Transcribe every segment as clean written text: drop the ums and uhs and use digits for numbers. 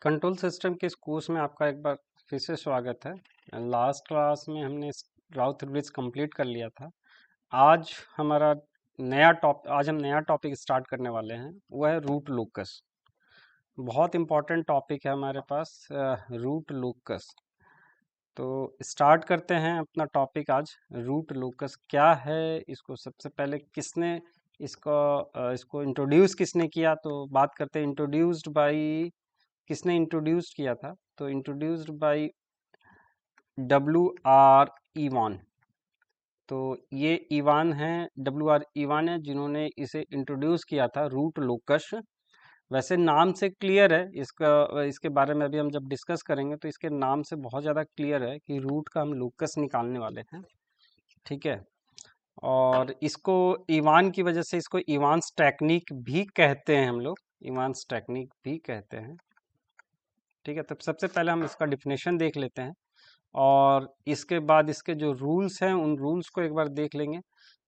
Control system के इस course में आपका एक बार फिर से स्वागत है। लास्ट क्लास में हमने राउथ ब्रिज कंप्लीट कर लिया था। आज हम नया टॉपिक स्टार्ट करने वाले हैं, वो है रूट लोकस। बहुत इंपॉर्टेंट टॉपिक है हमारे पास, रूट लोकस। तो स्टार्ट करते हैं अपना टॉपिक आज। रूट लोकस क्या है, इसको सबसे पहले इसको इंट्रोड्यूस किसने किया, तो बात करते हैं इंट्रोड्यूस्ड बाय। किसने इंट्रोड्यूस किया था, तो इंट्रोड्यूस्ड बाय WR इवान। तो ये इवान हैं, WR इवान है जिन्होंने इसे इंट्रोड्यूस किया था, रूट लोकस। वैसे नाम से क्लियर है, इसके बारे में अभी हम जब डिस्कस करेंगे तो इसके नाम से बहुत ज़्यादा क्लियर है कि रूट का हम लोकस निकालने वाले हैं। ठीक है, और इसको इवान की वजह से इसको इवान्स टेक्निक भी कहते हैं, हम लोग इवान्स टेक्निक भी कहते हैं। ठीक है, तो सबसे पहले हम इसका डिफिनेशन देख लेते हैं और इसके बाद इसके जो रूल्स हैं उन रूल्स को एक बार देख लेंगे,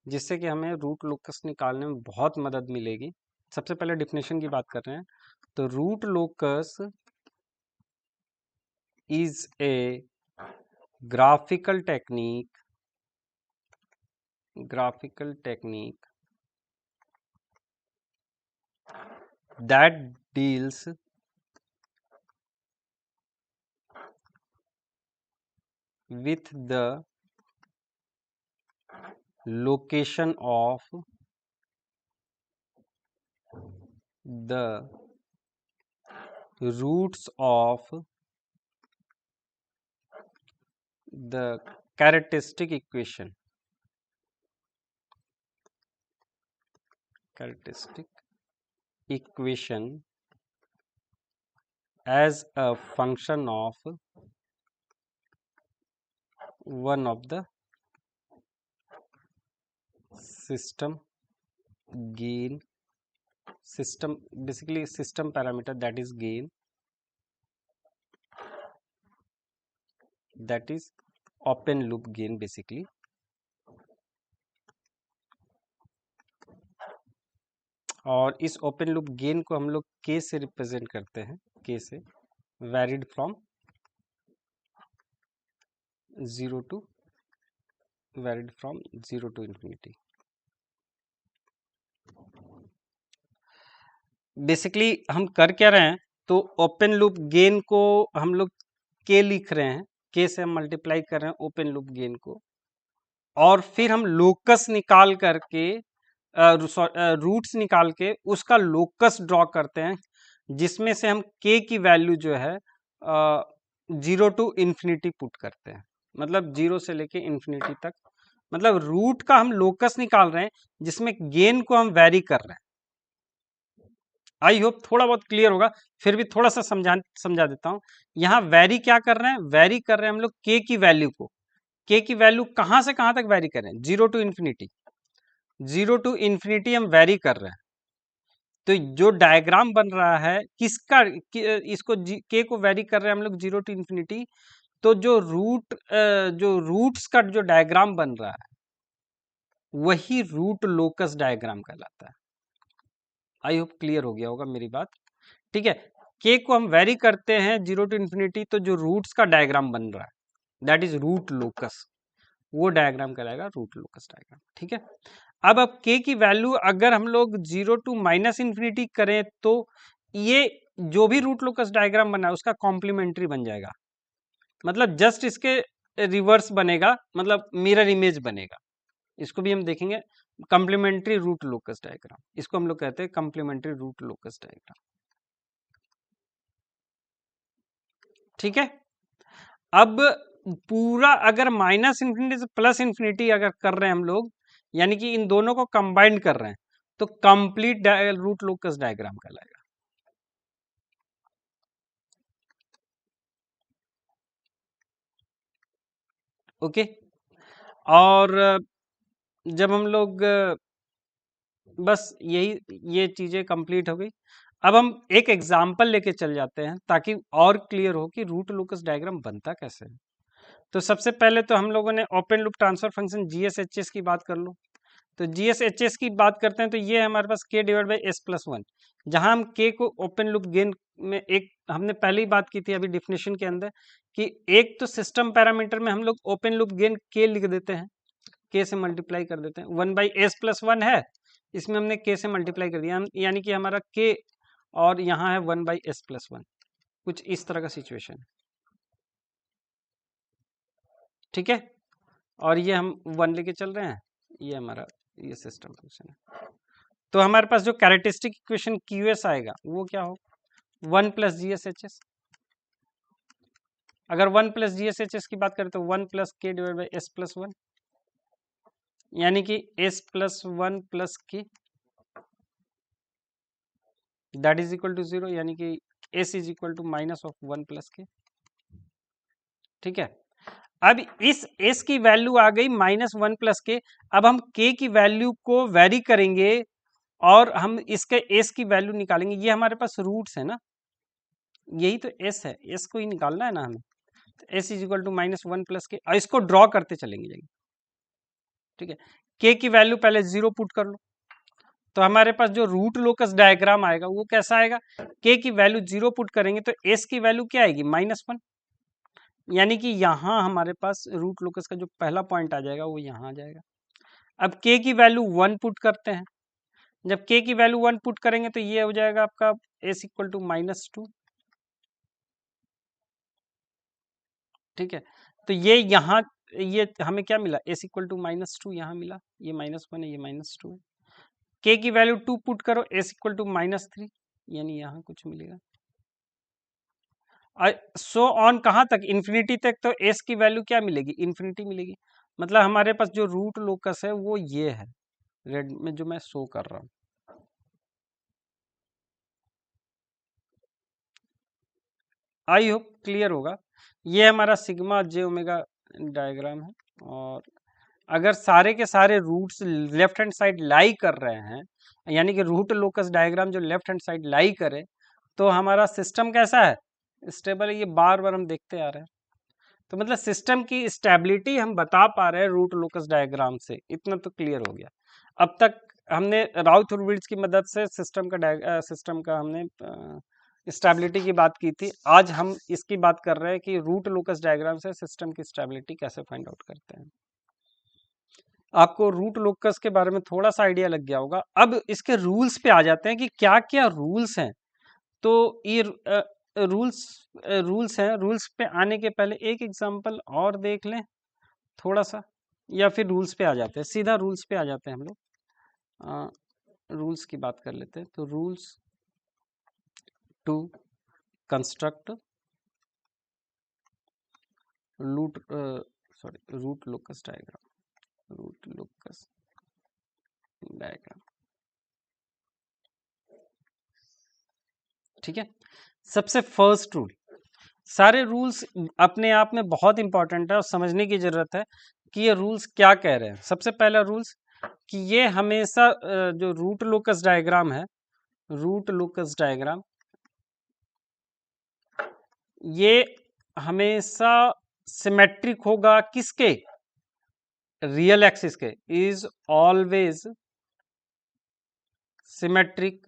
जिससे कि हमें रूट लोकस निकालने में बहुत मदद मिलेगी। सबसे पहले डिफिनेशन की बात कर रहे हैं, तो root locus is a graphical technique that deals with the location of the roots of the characteristic equation as a function of one of the system parameter, that is gain, that is open loop gain basically. और इस open loop gain को हम लोग k से represent करते हैं, k से varied from 0 to infinity। Basically हम कर क्या रहे हैं, तो ओपन लूप गेन को हम लोग k लिख रहे हैं, k से हम मल्टीप्लाई कर रहे हैं ओपन लूप गेन को, और फिर हम लोकस निकाल करके रूट्स निकाल के उसका लोकस ड्रॉ करते हैं, जिसमें से हम k की वैल्यू जो है 0 to इन्फिनिटी पुट करते हैं, मतलब 0 से लेके इन्फिनिटी तक। मतलब रूट का हम लोकस निकाल रहे हैं जिसमें गेन को हम वैरी कर रहे हैं। आई होप थोड़ा बहुत क्लियर होगा, फिर भी थोड़ा सा समझा देता हूं। यहाँ वैरी क्या कर रहे हैं, वैरी कर रहे हैं हम लोग k की वैल्यू को। k की वैल्यू कहां से कहां तक वैरी कर रहे हैं, 0 to इन्फिनिटी। 0 to इन्फिनिटी हम वैरी कर रहे हैं। तो जो डायग्राम बन रहा है किसका, इसको k को वैरी कर रहे हैं हम लोग 0 to इन्फिनिटी, तो जो रूट्स का जो डायग्राम बन रहा है वही रूट लोकस डायग्राम कहलाता है। आई होप क्लियर हो गया होगा मेरी बात। ठीक है, k को हम वैरी करते हैं 0 to इन्फिनिटी, तो जो रूट्स का डायग्राम बन रहा है दैट इज रूट लोकस, वो डायग्राम कहलाएगा रूट लोकस डायग्राम। ठीक है, अब k की वैल्यू अगर हम लोग 0 to माइनस इन्फिनिटी करें तो ये जो भी रूट लोकस डायग्राम बना है उसका कॉम्प्लीमेंट्री बन जाएगा, मतलब जस्ट इसके रिवर्स बनेगा, मतलब मिरर इमेज बनेगा। इसको भी हम देखेंगे, कॉम्प्लीमेंट्री रूट लोकस डायग्राम, इसको हम लोग कहते हैं कॉम्प्लीमेंट्री रूट लोकस डायग्राम। ठीक है, अब पूरा अगर माइनस इन्फिनिटी से प्लस इन्फिनिटी अगर कर रहे हैं हम लोग, यानी कि इन दोनों को कंबाइंड कर रहे हैं, तो कंप्लीट रूट लोकस डायग्राम कहलाएगा। ओके, और जब हम लोग बस ये चीजें कंप्लीट हो गई, अब हम एक एग्जांपल लेके चल जाते हैं ताकि और क्लियर हो कि रूट लोकस डायग्राम बनता कैसे है। तो सबसे पहले तो हम लोगों ने open loop transfer function GSHS की बात कर लो। तो GSHS की बात करते हैं तो ये हमारे पास k/s+1, जहां हम के को ओपन लूप गेन में, एक हमने पहले ही बात की थी अभी डिफिनेशन के अंदर, कि एक तो सिस्टम पैरामीटर में हम लोग ओपन लूप गेन के लिख देते हैं, के से मल्टीप्लाई कर देते हैं, 1/s+1 है, इसमें हमने के से मल्टीप्लाई कर दिया, यानी कि हमारा के और यहाँ है 1/s+1, कुछ इस तरह का सिचुएशन है, ठीक है। और ये हम 1 लेके चल रहे हैं, ये हमारा ये सिस्टम फंक्शन है। तो हमारे पास जो कैरेक्टरिस्टिक इक्वेशन QS आएगा वो क्या हो, 1 + GSHS। अगर 1 + GSHS की बात करें तो 1 + k/s+1, यानी कि s+1 + k that is equal to 0, यानी कि s is equal to -1 + k, ठीक है। अब इस s की वैल्यू आ गई -1 + k। अब हम k की वैल्यू को वेरी करेंगे और हम इसके s की वैल्यू निकालेंगे। ये हमारे पास रूट्स है ना, यही तो s है, s को ही निकालना है ना हमें। तो s is equal to -1 + k, और इसको ड्रॉ करते चलेंगे, ठीक है। k की वैल्यू पहले 0 पुट कर लो, तो हमारे पास जो रूट लोकस डायग्राम आएगा वो कैसा आएगा, k की वैल्यू 0 पुट करेंगे तो s की वैल्यू क्या आएगी, -1, यानी कि यहाँ हमारे पास रूट लोकस का जो पहला पॉइंट आ जाएगा वो यहाँ आ जाएगा। अब k की वैल्यू 1 पुट करते हैं, जब k की वैल्यू 1 पुट करेंगे तो ये हो जाएगा आपका s इक्वल टू -2, ठीक है। तो ये यहाँ ये हमें क्या मिला, s इक्वल टू -2 यहाँ मिला, ये -1 है, ये -2 है। k की वैल्यू 2 पुट करो, s इक्वल टू -3, यानी यहाँ कुछ मिलेगा। सो ऑन कहाँ तक, इन्फिनिटी तक, तो s की वैल्यू क्या मिलेगी, इन्फिनिटी मिलेगी। मतलब हमारे पास जो रूट लोकस है वो ये है, रेड में जो मैं शो कर रहा हूँ। आई होप क्लियर होगा। ये हमारा सिग्मा जे ओमेगा डायग्राम है, और अगर सारे के सारे roots left hand side lie कर रहे हैं, यानी कि रूट लोकस डायग्राम जो लेफ्ट हैंड साइड लाई करे, तो हमारा सिस्टम कैसा है, स्टेबल है। ये बार बार हम देखते आ रहे हैं, तो मतलब सिस्टम की स्टेबिलिटी हम बता पा रहे हैं रूट लोकस डायग्राम से, इतना तो क्लियर हो गया। अब तक हमने राउथ हॉर्विट्ज की मदद से सिस्टम का हमने स्टेबिलिटी की बात की थी। आज हम इसकी बात कर रहे हैं कि रूट लोकस डायग्राम से सिस्टम की स्टेबिलिटी कैसे फाइंड आउट करते हैं। आपको रूट लोकस के बारे में थोड़ा सा आइडिया लग गया होगा। अब इसके रूल्स पे आ जाते हैं कि क्या क्या रूल्स हैं। तो ये रूल्स रूल्स हैं, रूल्स पे आने के पहले एक एग्जांपल और देख लें थोड़ा सा, या फिर रूल्स पे आ जाते हैं, सीधा रूल्स पे आ जाते हैं हम लोग। रूल्स की बात कर लेते हैं। तो rules to construct root locus diagram, ठीक है। सबसे फर्स्ट रूल, सारे रूल्स अपने आप में बहुत इंपॉर्टेंट है और समझने की जरूरत है कि ये रूल्स क्या कह रहे हैं। सबसे पहला रूल्स कि ये हमेशा जो रूट लोकस डायग्राम है, रूट लोकस डायग्राम ये हमेशा सिमेट्रिक होगा, किसके, रियल एक्सिस के, is always symmetric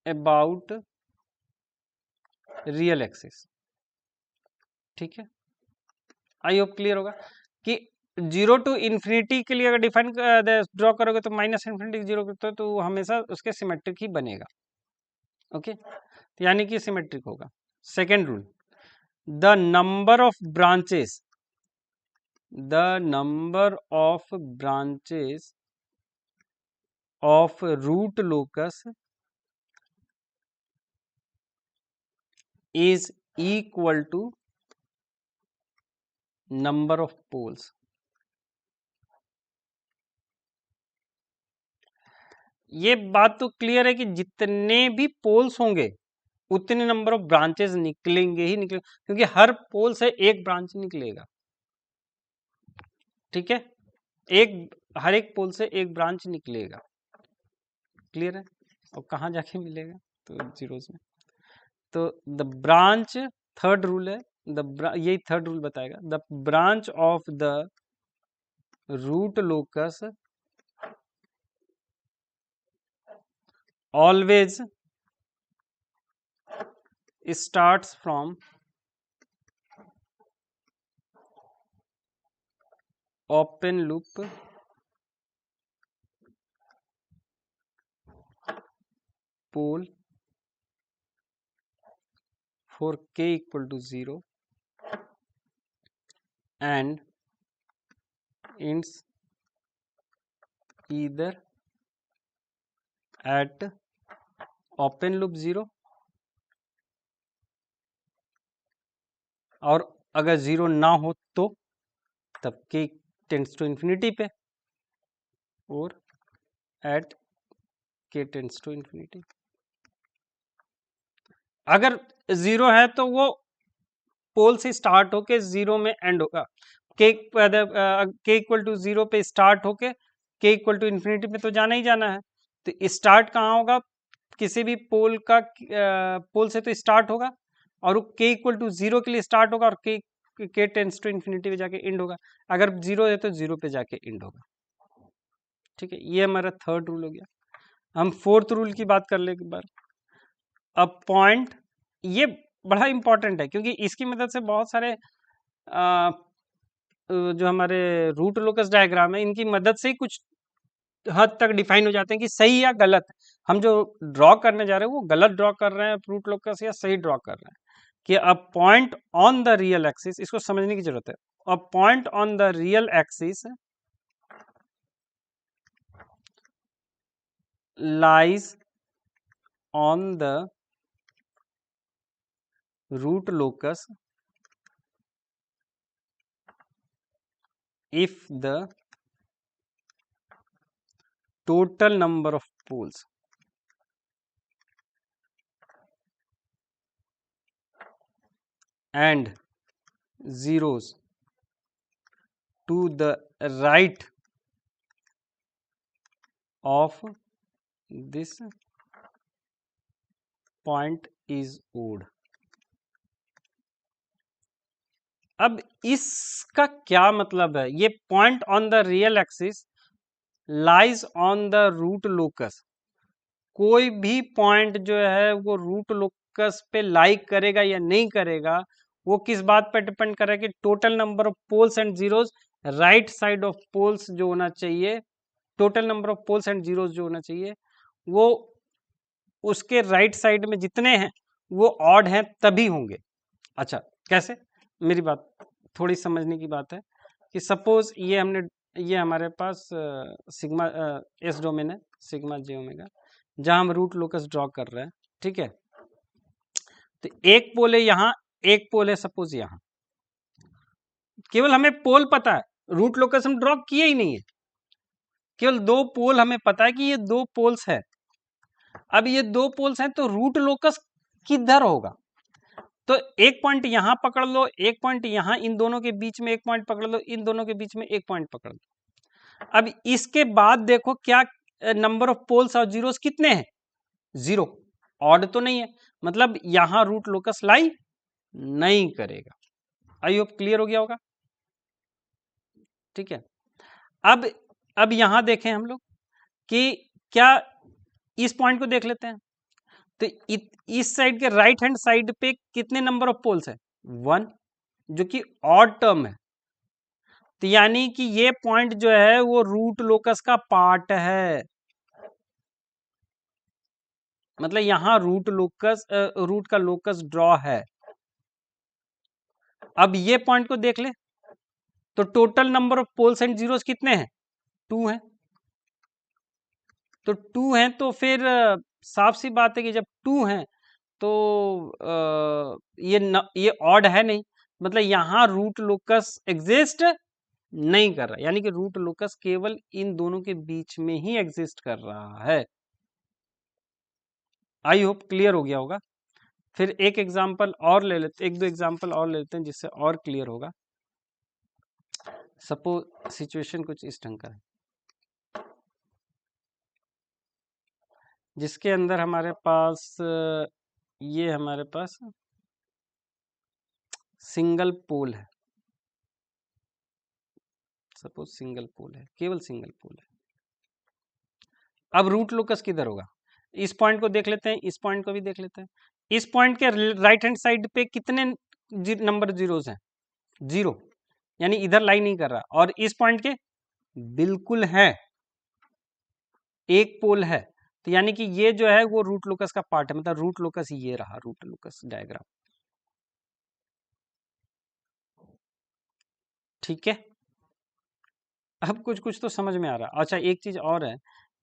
about real axis, ठीक है। आई होप क्लियर होगा कि 0 टू इन्फिनिटी के लिए अगर डिफाइन ड्रॉ करोगे तो -∞ 0 करते हो तो हमेशा उसके सिमेट्रिक ही बनेगा, ओके। तो यानी कि सिमेट्रिक होगा। Second rule, the number of branches of root locus is equal to number of poles। ये बात तो क्लियर है कि जितने भी पोल्स होंगे उतने नंबर ऑफ ब्रांचेस निकलेंगे ही निकलेंगे, क्योंकि हर पोल से एक ब्रांच निकलेगा, ठीक है। हर एक पोल से एक ब्रांच निकलेगा, क्लियर है। और कहाँ जाके मिलेगा, तो जीरोस में। तो द ब्रांच, थर्ड रूल है, यही थर्ड रूल बताएगा, the branch of the root locus always starts from open loop pole for k equal to 0 and ends either at open loop 0 और अगर 0 ना हो तो तब k टेंड्स टू इन्फिनिटी पे और at k tends to infinity. अगर 0 है तो वो पोल से स्टार्ट होके 0 में एंड होगा। k इक्वल टू 0 पे स्टार्ट होके k इक्वल टू इन्फिनिटी पे तो जाना ही जाना है। तो स्टार्ट कहाँ होगा? किसी भी पोल का पोल से तो स्टार्ट होगा और वो k इक्वल टू 0 के लिए स्टार्ट होगा और k टेंड्स टू इन्फिनिटी पे जाके एंड होगा। अगर 0 है तो 0 पे जाके एंड होगा। ठीक है, ये हमारा थर्ड रूल हो गया। हम फोर्थ रूल की बात कर ले एक बार। अब पॉइंट ये बड़ा इंपॉर्टेंट है क्योंकि इसकी मदद से बहुत सारे जो हमारे रूट लोकस डायग्राम है इनकी मदद से ही कुछ हद तक डिफाइन हो जाते हैं कि सही या गलत। हम जो ड्रॉ करने जा रहे हैं वो गलत ड्रॉ कर रहे हैं रूट लोकस या सही ड्रॉ कर रहे हैं। कि a point on the real axis, इसको समझने की जरूरत है। A point on the real axis lies on the root locus if the total number of poles and zeros to the right of this point is odd। अब इसका क्या मतलब है? ये point on the real axis lies on the root locus. कोई भी point जो है वो रूट लोकस पे लाइक करेगा या नहीं करेगा वो किस बात पर डिपेंड कर रहा है कि total number of poles and zeros right side of poles जो होना चाहिए, total number of poles and zeros जो होना चाहिए वो उसके राइट साइड में जितने हैं वो ऑड हैं तभी होंगे। अच्छा, कैसे? मेरी बात थोड़ी समझने की बात है कि सपोज ये हमारे पास सिग्मा एस डोमेन है, सिग्मा जे ओमेगा, जहां हम रूट लोकस ड्रॉ कर रहे हैं। ठीक है, तो एक पोल है यहाँ, एक पोल है सपोज यहाँ। केवल हमें पोल पता है, रूट लोकस हम ड्रॉ किए ही नहीं है। केवल दो पोल हमें पता है कि ये दो पोल्स है। अब ये दो पोल्स हैं तो रूट लोकस किधर होगा? तो एक पॉइंट यहां पकड़ लो, एक पॉइंट यहां, इन दोनों के बीच में एक पॉइंट पकड़ लो, इन दोनों के बीच में एक पॉइंट पकड़ लो। अब इसके बाद देखो क्या नंबर ऑफ पोल्स और जीरोस कितने हैं? 0। ऑड तो नहीं है, मतलब यहां रूट लोकस लाई नहीं करेगा। आई होप क्लियर हो गया होगा। ठीक है, अब यहां देखें हम लोग कि क्या इस पॉइंट को देख लेते हैं। तो इस साइड के राइट हैंड साइड पे कितने नंबर ऑफ पोल्स है? 1, जो कि ऑड टर्म है। तो यानी कि ये पॉइंट जो है वो रूट लोकस का पार्ट है। मतलब यहां रूट का लोकस ड्रॉ है। अब ये पॉइंट को देख ले तो total number of poles and zeros कितने हैं? 2 हैं। तो 2 हैं तो फिर साफ सी बात है कि जब 2 हैं तो ये ऑड है नहीं, मतलब यहां रूट लोकस एग्जिस्ट नहीं कर रहा, यानी कि रूट लोकस केवल इन दोनों के बीच में ही एग्जिस्ट कर रहा है। आई होप क्लियर हो गया होगा। फिर एक एग्जांपल और ले लेते, एक दो एग्जांपल और ले लेते हैं जिससे और क्लियर होगा। सपोज सिचुएशन कुछ इस ढंग का है जिसके अंदर हमारे पास ये हमारे पास सिंगल पोल है। सपोज सिंगल पोल है, केवल सिंगल पोल है। अब रूट लोकस किधर होगा? इस पॉइंट को देख लेते हैं, इस पॉइंट को भी देख लेते हैं। इस पॉइंट के राइट हैंड साइड पे कितने नंबर जीरोस हैं? 0, यानी इधर लाई नहीं कर रहा। और इस पॉइंट के बिल्कुल है, एक पोल है। तो यानी कि ये जो है वो रूट लोकस का पार्ट है, मतलब रूट लोकस ये रहा, रूट लोकस डायग्राम। ठीक है, अब कुछ कुछ तो समझ में आ रहा है। अच्छा, एक चीज और है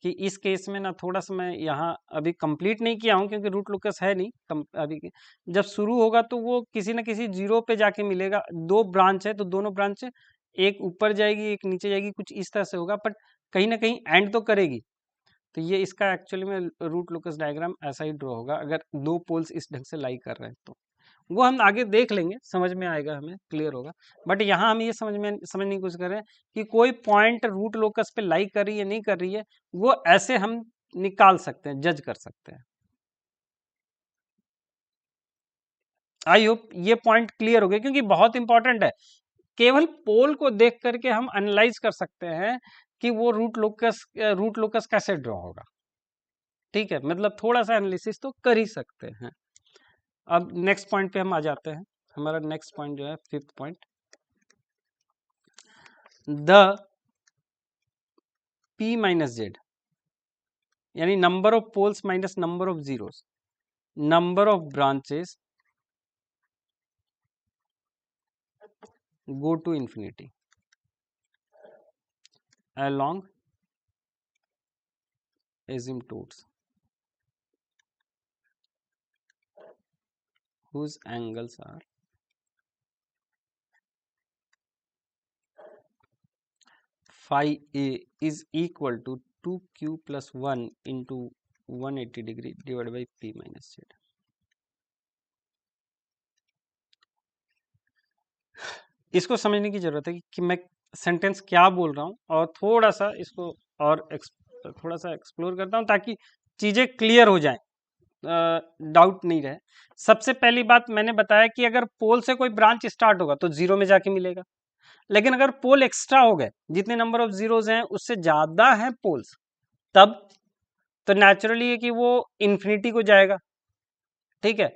कि इस केस में ना थोड़ा सा मैं यहाँ अभी कंप्लीट नहीं किया हूँ, क्योंकि रूट लोकस है नहीं अभी जब शुरू होगा तो वो किसी ना किसी जीरो पे जाके मिलेगा। दो ब्रांच है तो दोनों ब्रांच, एक ऊपर जाएगी एक नीचे जाएगी, कुछ इस तरह से होगा, बट कहीं ना कहीं एंड तो करेगी। तो ये इसका एक्चुअली में रूट लोकस डायग्राम ऐसा ही ड्रॉ होगा अगर दो पोल्स इस ढंग से लाई कर रहे हैं तो। वो हम आगे देख लेंगे, समझ में आएगा, हमें क्लियर होगा। बट यहाँ हम ये समझने की कोशिश कर रहे हैं कि कोई पॉइंट रूट लोकस पे लाई कर रही है नहीं कर रही है, वो ऐसे हम निकाल सकते हैं, जज कर सकते हैं। आई होप ये पॉइंट क्लियर हो गया, क्योंकि बहुत इंपॉर्टेंट है। केवल पोल को देख करके हम एनालाइज कर सकते हैं कि वो रूट लोकस कैसे ड्रॉ होगा। ठीक है, मतलब थोड़ा सा एनालिसिस तो कर ही सकते हैं। अब नेक्स्ट पॉइंट पे हम आ जाते हैं। हमारा नेक्स्ट पॉइंट जो है fifth point, the p minus Z, यानी number of poles minus number of zeros, number of branches go to infinity along asymptotes whose angles are phi a is equal to 2q plus 1 into 180 degree divided by p minus z। इसको समझने की जरूरत है कि मैं sentence क्या बोल रहा हूँ, और थोड़ा सा इसको और थोड़ा सा एक्सप्लोर करता हूँ ताकि चीजें क्लियर हो जाएं, डाउट नहीं रहे। सबसे पहली बात मैंने बताया कि अगर पोल से कोई ब्रांच स्टार्ट होगा तो जीरो में जाके मिलेगा, लेकिन अगर पोल एक्स्ट्रा हो गए, जितने नंबर ऑफ जीरोज हैं उससे ज्यादा है पोल्स, तब तो नेचुरली है कि वो इन्फिनिटी को जाएगा। ठीक है,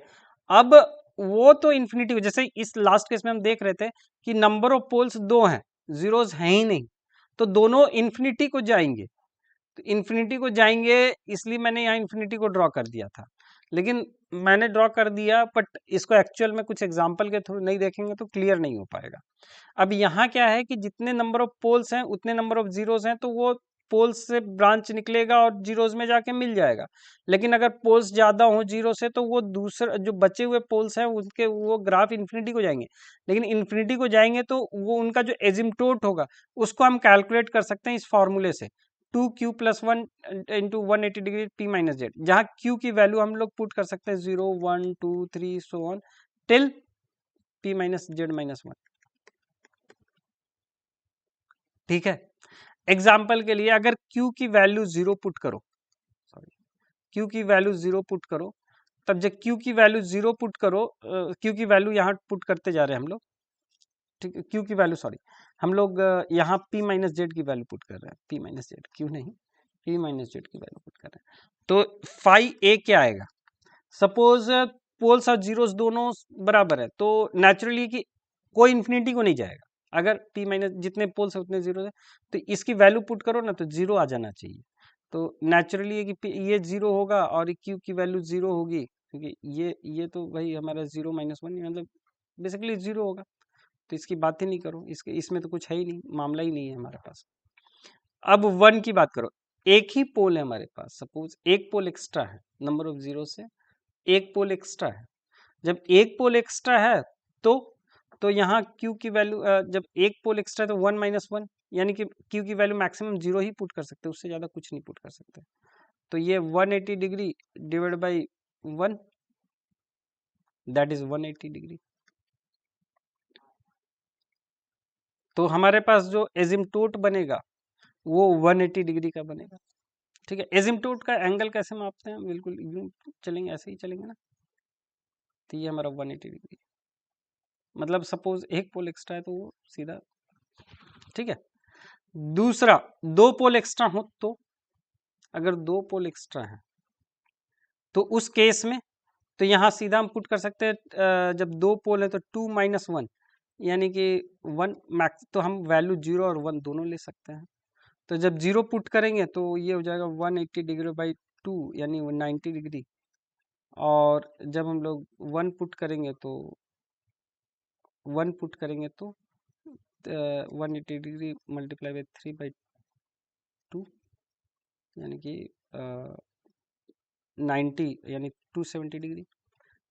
अब वो तो इन्फिनिटी को, जैसे इस लास्ट केस में हम देख रहे थे कि नंबर ऑफ पोल्स दो हैं, जीरोज हैं ही नहीं, तो दोनों इन्फिनिटी को जाएंगे। तो इन्फिनिटी को जाएंगे, इसलिए मैंने यहाँ इन्फिनिटी को ड्रॉ कर दिया था। लेकिन मैंने ड्रॉ कर दिया, बट इसको एक्चुअल में कुछ एग्जांपल के थ्रू नहीं देखेंगे तो क्लियर नहीं हो पाएगा। अब यहाँ क्या है कि जितने नंबर ऑफ पोल्स हैं उतने नंबर ऑफ जीरोस हैं, तो वो पोल्स से ब्रांच निकलेगा और जीरोस में जाके मिल जाएगा। लेकिन अगर पोल्स ज्यादा हो जीरो से, तो वो दूसरा जो बचे हुए पोल्स हैं उनके वो ग्राफ इन्फिनिटी को जाएंगे। लेकिन इन्फिनिटी को जाएंगे तो वो उनका जो एजिम्टोट होगा उसको हम कैलकुलेट कर सकते हैं इस फॉर्मूले से, 2q plus 1 into 180 degree p minus Z, जहाँ q की वैल्यू हम लोग पुट कर सकते हैं 0 1 2 3 so on till p minus Z minus 1। ठीक है, एग्जाम्पल के लिए अगर q की वैल्यू 0 पुट करो, सॉरी q की वैल्यू 0 पुट करो, तब जब q की वैल्यू 0 पुट करो, q की वैल्यू यहाँ पुट करते जा रहे हैं हम लोग। ठीक है, q की वैल्यू सॉरी हम लोग यहाँ p माइनस जेड की वैल्यू पुट कर रहे हैं, p माइनस जेड, q नहीं, p माइनस जेड की वैल्यू पुट कर रहे हैं। तो फाई a क्या आएगा? सपोज पोल्स और जीरोस दोनों बराबर है, तो नेचुरली कि कोई इन्फिनिटी को नहीं जाएगा। अगर p माइनस जितने पोल्स है उतने जीरो है, तो इसकी वैल्यू पुट करो ना तो जीरो आ जाना चाहिए। तो नेचुरली है कि ये जीरो होगा और q की वैल्यू जीरो होगी, क्योंकि ये तो भाई हमारा 0 माइनस 1 मतलब बेसिकली जीरो होगा। तो इसकी बात ही नहीं करो, इसके इसमें तो कुछ है ही नहीं, मामला ही नहीं है हमारे पास। अब 1 की बात करो, एक ही पोल है हमारे पास, सपोज एक पोल एक्स्ट्रा है, नंबर ऑफ जीरो से एक पोल एक्स्ट्रा है। जब एक पोल एक्स्ट्रा है तो यहाँ q की वैल्यू, जब एक पोल एक्स्ट्रा है तो 1 माइनस 1, यानी कि q की वैल्यू मैक्सिमम जीरो ही पुट कर सकते हैं, उससे ज़्यादा कुछ नहीं पुट कर सकते। तो ये 180 degree divide by 1, that is 180 degree. तो हमारे पास जो एजिम्टोट बनेगा वो 180 डिग्री का बनेगा। ठीक है, एजिम्टोट का एंगल कैसे मापते हैं? बिल्कुल यूं चलेंगे, ऐसे ही चलेंगे ना। तो ये हमारा 180 डिग्री, मतलब सपोज एक पोल एक्स्ट्रा है तो वो सीधा। ठीक है, दूसरा दो पोल एक्स्ट्रा हो तो, अगर दो पोल एक्स्ट्रा है तो उस केस में तो यहाँ सीधा हम पुट कर सकते हैं, जब दो पोल है तो 2 - 1 यानी कि 1 मैक्स, तो हम वैल्यू 0 और 1 दोनों ले सकते हैं। तो जब 0 पुट करेंगे तो ये हो जाएगा 180 डिग्री बाई 2 यानी 90 डिग्री, और जब हम लोग 1 पुट करेंगे तो 180 डिग्री मल्टीप्लाई बाई 3/2 यानी कि 90 यानी 270 डिग्री,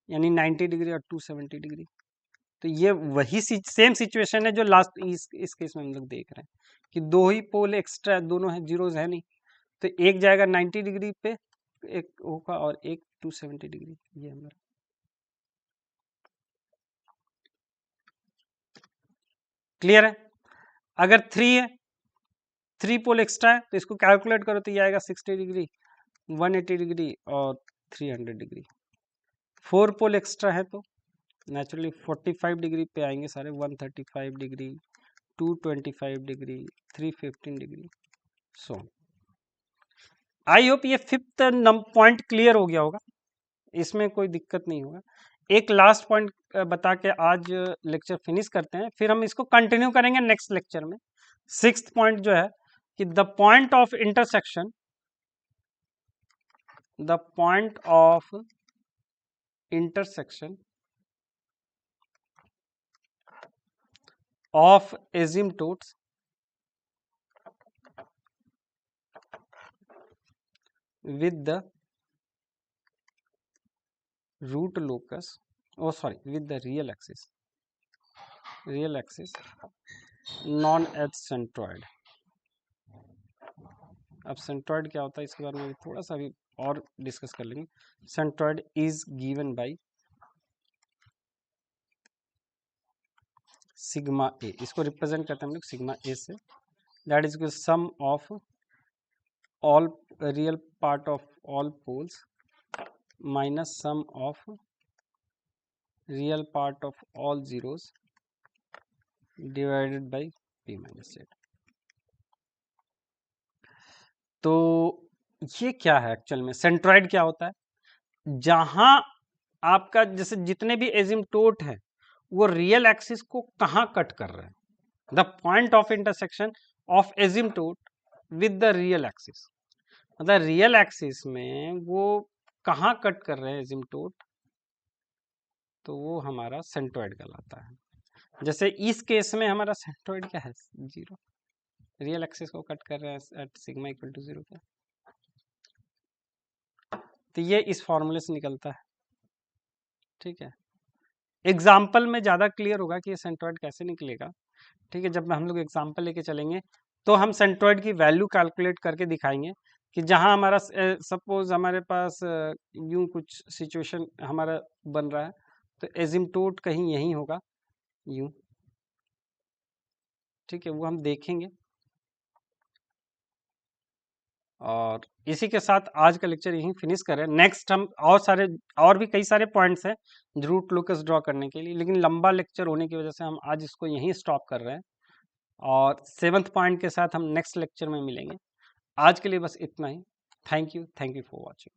यानी 90 डिग्री और 270 डिग्री। तो ये वही सेम सिचुएशन है जो लास्ट इस केस में हम लोग देख रहे हैं कि दो ही पोल एक्स्ट्रा, दोनों है, जीरोज है नहीं, तो एक जाएगा 90 डिग्री पे, एक होगा, और एक 270 डिग्री। ये हमारा क्लियर है। अगर 3 है, 3 पोल एक्स्ट्रा है, तो इसको कैलकुलेट करो तो ये आएगा 60 डिग्री, 180 डिग्री और 300 डिग्री। 4 पोल एक्स्ट्रा है तो नेचुरली 45 डिग्री पे आएंगे सारे, 135 degree, 225 degree, 315 degree, so I hope ये 5th पॉइंट क्लियर हो गया होगा, इसमें कोई दिक्कत नहीं होगा। एक लास्ट पॉइंट बता के आज लेक्चर फिनिश करते हैं, फिर हम इसको कंटिन्यू करेंगे नेक्स्ट लेक्चर में। 6th पॉइंट जो है कि the point of intersection of asymptotes with the root locus, with the real axis known as centroid। अब सेंट्रॉइड क्या होता है इसके बारे में थोड़ा सा अभी और डिस्कस कर लेंगे। Centroid is given by sigma A, इसको रिप्रेजेंट करते हैं हम लोग सिग्मा ए से, that is equal sum of all real part of all poles minus sum of real part of all zeros divided by p minus z। तो ये क्या है एक्चुअल में, सेंट्रॉइड क्या होता है, जहां आपका जैसे जितने भी एजिम्टोट है वो रियल एक्सिस को कहां कट कर रहे हैं, the point of intersection of asymptote with the real axis, मतलब रियल एक्सिस में वो कहां कट कर रहे हैं एजिम्टोट, तो वो हमारा सेंट्रॉइड कहलाता है। जैसे इस केस में हमारा सेंट्रॉइड क्या है, 0, रियल एक्सिस को कट कर रहे हैं एट सिग्मा इक्वल टू 0 पे, तो ये इस फॉर्मूले से निकलता है। ठीक है, एग्जाम्पल में ज़्यादा क्लियर होगा कि ये सेंट्रॉइड कैसे निकलेगा। ठीक है, जब हम लोग एग्जाम्पल लेके चलेंगे तो हम सेंट्रॉइड की वैल्यू कैलकुलेट करके दिखाएंगे कि जहां हमारा सपोज हमारे पास यूं कुछ सिचुएशन हमारा बन रहा है, तो एजिम्टोट कहीं यहीं होगा यूं। ठीक है, वो हम देखेंगे। और इसी के साथ आज का लेक्चर यहीं फिनिश करें। नेक्स्ट हम और भी कई सारे पॉइंट्स हैं रूट लोकस ड्रॉ करने के लिए, लेकिन लंबा लेक्चर होने की वजह से हम आज इसको यहीं स्टॉप कर रहे हैं, और 7th पॉइंट के साथ हम नेक्स्ट लेक्चर में मिलेंगे। आज के लिए बस इतना ही। Thank you for watching.